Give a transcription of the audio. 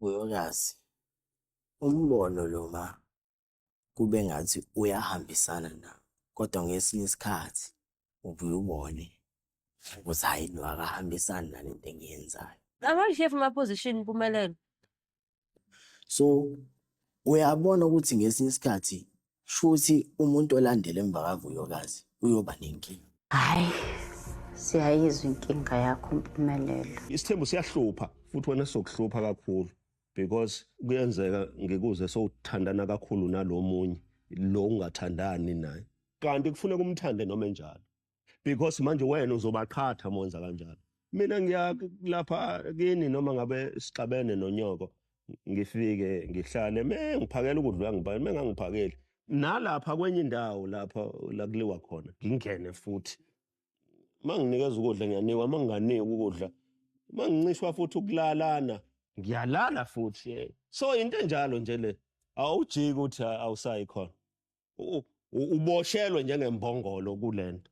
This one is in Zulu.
Uyokazi, umbono lo kube ngathi uyahambisana nawo, kodwa ngesinye isikhathi ubuye ubone ukuthi hayi lo akahambisani nalento engiyenzayo. Ama-chef ma-position impumelelo. So uyabona ukuthi ngesinye isikhathi shuthi umuntu olandela emva kaVuyokazi uyoba nenkinga. Hayi, siyayizwa inkinga yakho Mpumelelo. Isithembu siyahlupha futhi wena sokuhlupha kakhulu because kuyenzeka ngikuze sowuthandana kakhulu nalomunye lo ungathandani naye. Kanti kufuneka umthande noma enjalo. Because manje wena uzobaqhatha monza kanjalo. Mina ngiya lapha kini noma ngabe sixabene nonyoko ngifike ngihlale mengiphakela ukudla uyangiphakela mengangiphakeli nalapha kwenye indawo lapha la kuliwa khona ngingene futhi manginikeza ukudla ngiyanikwa manginganiki ukudla mangincishwa futhi ukulalana ngiyalala futhi so into enjalo nje le awujiki ukuthi awusayi khona uboshelwe njengembongolo kulento.